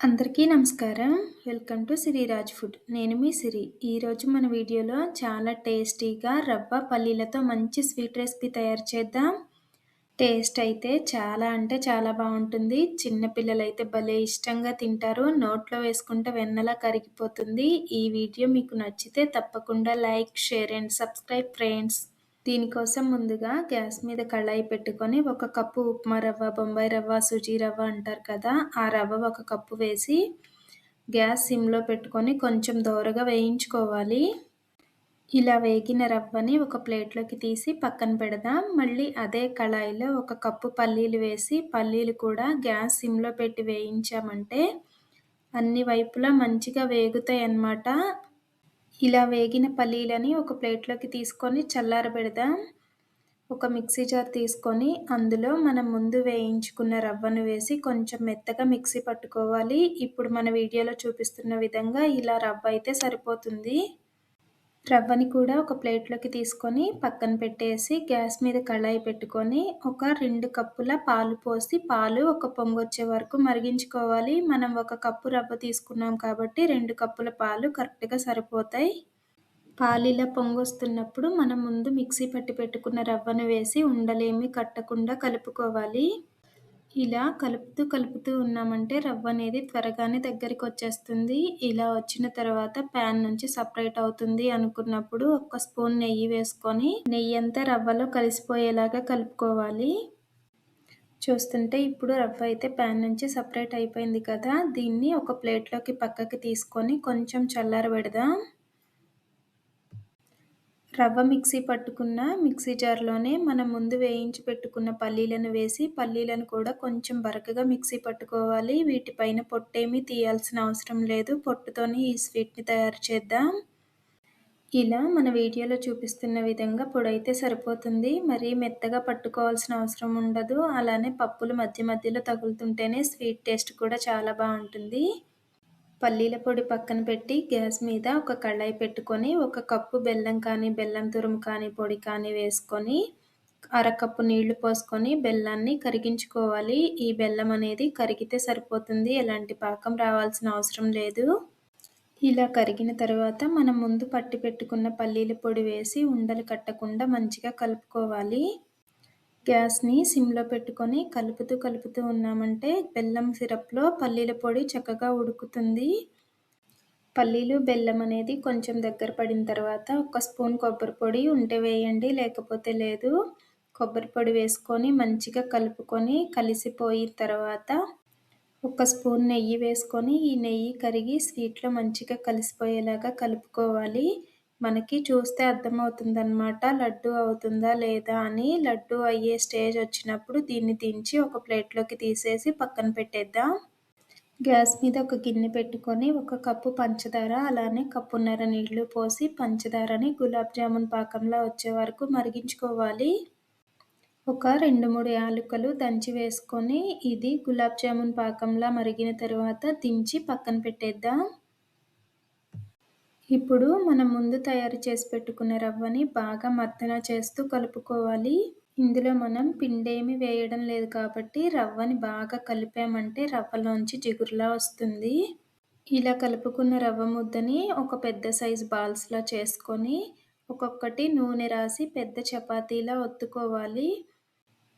అందరికీ నమస్కారం. Welcome to Siriraj food. నేను మీ సిరి. ఈరోజు మన వీడియోలో చాలా టేస్టీగా రవ్వ పల్లీలతో మంచి స్వీట్ రెసిపీ తయారు చేద్దాం. టేస్ట్ అయితే చాలా అంటే చాలా బాగుంటుంది. చిన్న పిల్లలైతే భలే ఇష్టంగా తింటారు. నోట్లో వేసుకుంటే వెన్నలా కరిగిపోతుంది. ఈ వీడియో మీకు నచ్చితే తప్పకుండా like, share and subscribe friends. దీనికోసం ముందుగా గ్యాస్ మీద కళాయి పెట్టుకొని 1 కప్పు ఉప్మా రవ్వ, బొంబాయి రవ్వ, సుజీ రవ్వ అంటారు కదా, ఆ రవ్వ 1 కప్పు వేసి గ్యాస్ సిమ్లో పెట్టుకొని కొంచెం దోరగా వేయించుకోవాలి. ఇలా వేగిన రవ్వని ఒక ప్లేట్లోకి తీసి పక్కన పెడదాం. మళ్ళీ అదే కళాయిలో 1 కప్పు పల్లీలు వేసి పల్లీలు కూడా గ్యాస్ సిమ్లో పెట్టి వేయించామంటే అన్ని వైపులా మంచిగా వేగుతాయి అన్నమాట. ఇలా వేగిన పల్లీలని ఒక ప్లేట్లోకి తీసుకొని చల్లారబెడదాం. ఒక మిక్సీ జార్ తీసుకొని అందులో మనం ముందు వేయించుకున్న రవ్వను వేసి కొంచెం మెత్తగా మిక్సీ పట్టుకోవాలి. ఇప్పుడు మన వీడియోలో చూపిస్తున్న విధంగా ఇలా రవ్వ అయితే సరిపోతుంది. రవ్వని కూడా ఒక ప్లేట్లోకి తీసుకొని పక్కన పెట్టేసి గ్యాస్ మీద కళాయి పెట్టుకొని ఒక 2 కప్పుల పాలు పోసి పాలు ఒక పొంగొచ్చే వరకు మరిగించుకోవాలి. మనం 1 కప్పు రవ్వ తీసుకున్నాం కాబట్టి 2 కప్పుల పాలు కరెక్ట్గా సరిపోతాయి. పాలు ఇలా పొంగొస్తున్నప్పుడు మనం ముందు మిక్సీ పట్టి పెట్టుకున్న రవ్వను వేసి ఉండలేమి కట్టకుండా కలుపుకోవాలి. ఇలా కలుపుతూ ఉన్నామంటే రవ్వ అనేది త్వరగానే దగ్గరికి వచ్చేస్తుంది. ఇలా వచ్చిన తర్వాత ప్యాన్ నుంచి సపరేట్ అవుతుంది అనుకున్నప్పుడు 1 స్పూన్ నెయ్యి వేసుకొని నెయ్యి అంతా రవ్వలో కలిసిపోయేలాగా కలుపుకోవాలి. చూస్తుంటే ఇప్పుడు రవ్వ అయితే ప్యాన్ నుంచి సపరేట్ అయిపోయింది కదా, దీన్ని ఒక ప్లేట్లోకి పక్కకి తీసుకొని కొంచెం చల్లారబెడదాం. రవ్వ మిక్సీ పట్టుకున్న మిక్సీ జార్లోనే మనం ముందు వేయించి పెట్టుకున్న పల్లీలను వేసి పల్లీలను కూడా కొంచెం బరకగా మిక్సీ పట్టుకోవాలి. వీటిపైన పొట్టేమీ తీయాల్సిన అవసరం లేదు. పొట్టుతోనే ఈ స్వీట్ని తయారు చేద్దాం. ఇలా మన వీడియోలో చూపిస్తున్న విధంగా పొడైతే సరిపోతుంది. మరీ మెత్తగా పట్టుకోవాల్సిన అవసరం ఉండదు. అలానే పప్పులు మధ్య మధ్యలో తగులుతుంటేనే స్వీట్ టేస్ట్ కూడా చాలా బాగుంటుంది. పల్లీల పొడి పక్కన పెట్టి గ్యాస్ మీద ఒక కళాయి పెట్టుకొని 1 కప్పు బెల్లం కానీ, బెల్లం తురుము కానీ, పొడి కానీ వేసుకొని అరకప్పు నీళ్లు పోసుకొని బెల్లాన్ని కరిగించుకోవాలి. ఈ బెల్లం అనేది కరిగితే సరిపోతుంది. ఎలాంటి పాకం రావాల్సిన అవసరం లేదు. ఇలా కరిగిన తర్వాత మనం ముందు పట్టి పెట్టుకున్న పల్లీల పొడి వేసి ఉండలు కట్టకుండా మంచిగా కలుపుకోవాలి. గ్యాస్ని సిమ్లో పెట్టుకొని కలుపుతూ ఉన్నామంటే బెల్లం సిరప్లో పల్లీల పొడి చక్కగా ఉడుకుతుంది. పల్లీలు, బెల్లం అనేది కొంచెం దగ్గర పడిన తర్వాత 1 స్పూన్ కొబ్బరి పొడి ఉంటే వేయండి, లేకపోతే లేదు. కొబ్బరి పొడి వేసుకొని మంచిగా కలుపుకొని కలిసిపోయిన తర్వాత 1 స్పూన్ నెయ్యి వేసుకొని ఈ నెయ్యి కరిగి స్వీట్లో మంచిగా కలిసిపోయేలాగా కలుపుకోవాలి. మనకి చూస్తే అర్థమవుతుందన్నమాట లడ్డు అవుతుందా లేదా అని. లడ్డు అయ్యే స్టేజ్ వచ్చినప్పుడు దీన్ని దించి ఒక ప్లేట్లోకి తీసేసి పక్కన పెట్టేద్దాం. గ్యాస్ మీద ఒక గిన్నె పెట్టుకొని 1 కప్పు పంచదార అలానే కప్పున్నర నీళ్లు పోసి పంచదారని గులాబ్ జామున్ పాకంలా వచ్చే వరకు మరిగించుకోవాలి. ఒక 2-3 యాలకులు దంచి వేసుకొని ఇది గులాబ్ జామున్ పాకంలా మరిగిన తర్వాత దించి పక్కన పెట్టేద్దాం. ఇప్పుడు మనం ముందు తయారు చేసి పెట్టుకున్న రవ్వని బాగా మర్దన చేస్తూ కలుపుకోవాలి. ఇందులో మనం పిండేమి వేయడం లేదు కాబట్టి రవ్వని బాగా కలిపామంటే రవ్వలోంచి జిగురులా వస్తుంది. ఇలా కలుపుకున్న రవ్వ ముద్దని ఒక పెద్ద సైజు బాల్స్లా చేసుకొని ఒక్కొక్కటి నూనె రాసి పెద్ద చపాతీలా ఒత్తుకోవాలి.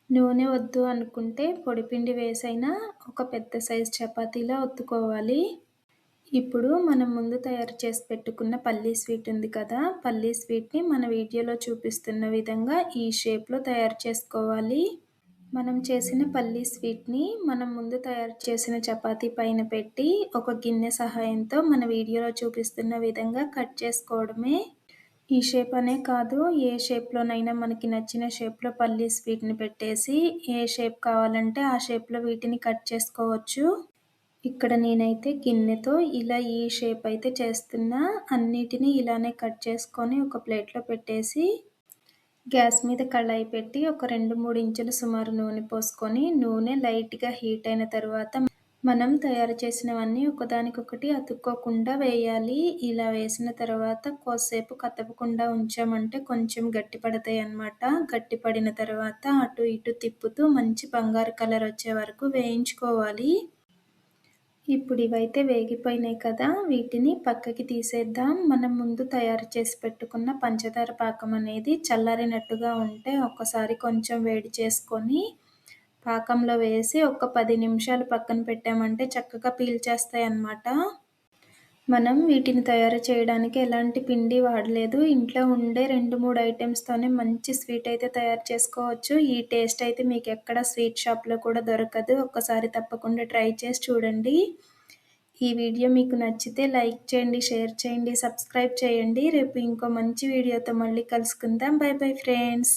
నూనె వద్దు అనుకుంటే పొడిపిండి వేసైనా ఒక పెద్ద సైజు చపాతీలా ఒత్తుకోవాలి. ఇప్పుడు మనం ముందు తయారు చేసి పెట్టుకున్న పల్లీ స్వీట్ ఉంది కదా, పల్లీ స్వీట్ని మన వీడియోలో చూపిస్తున్న విధంగా ఈ షేప్లో తయారు చేసుకోవాలి. మనం చేసిన పల్లీ స్వీట్ని మనం ముందు తయారు చేసిన చపాతీ పైన పెట్టి ఒక గిన్నె సహాయంతో మన వీడియోలో చూపిస్తున్న విధంగా కట్ చేసుకోవడమే. ఈ షేప్ అనే కాదు, ఏ షేప్లోనైనా మనకి నచ్చిన షేప్లో పల్లీ స్వీట్ని పెట్టేసి ఏ షేప్ కావాలంటే ఆ షేప్లో వీటిని కట్ చేసుకోవచ్చు. ఇక్కడ నేనైతే గిన్నెతో ఇలా ఈ షేప్ అయితే చేస్తున్నా. అన్నిటినీ ఇలానే కట్ చేసుకొని ఒక ప్లేట్లో పెట్టేసి గ్యాస్ మీద కళాయి పెట్టి ఒక 2-3 ఇంచులు సుమారు నూనె పోసుకొని నూనె లైట్గా హీట్ అయిన తర్వాత మనం తయారు చేసినవన్నీ ఒకదానికొకటి అతుక్కోకుండా వేయాలి. ఇలా వేసిన తర్వాత కొద్దిసేపు కదపకుండా ఉంచామంటే కొంచెం గట్టిపడతాయి అన్నమాట. గట్టిపడిన తర్వాత అటు ఇటు తిప్పుతూ మంచి బంగారు కలర్ వచ్చే వరకు వేయించుకోవాలి. ఇప్పుడు ఇవైతే వేగిపోయినాయి కదా! వీటిని పక్కకి తీసేద్దాం. మనం ముందు తయారు చేసి పెట్టుకున్న పంచదార పాకం అనేది చల్లారినట్టుగా ఉంటే ఒక్కసారి కొంచెం వేడి చేసుకొని పాకంలో వేసి ఒక 10 నిమిషాలు పక్కన పెట్టామంటే చక్కగా పీల్చేస్తాయన్నమాట. మనం వీటిని తయారు చేయడానికి ఎలాంటి పిండి వాడలేదు. ఇంట్లో ఉండే 2, 3 ఐటెమ్స్‌తోనే మంచి స్వీట్ అయితే తయారు చేసుకోవచ్చు. ఈ టేస్ట్ అయితే మీకెక్కడ స్వీట్ షాప్‌లో కూడా దొరకదు. ఒక్కసారి తప్పకుండా ట్రై చేసి చూడండి. ఈ వీడియో మీకు నచ్చితే లైక్ చేయండి, షేర్ చేయండి, సబ్స్క్రైబ్ చేయండి. రేపు ఇంకో మంచి వీడియోతో మళ్ళీ కలుసుకుందాం. By bye friends.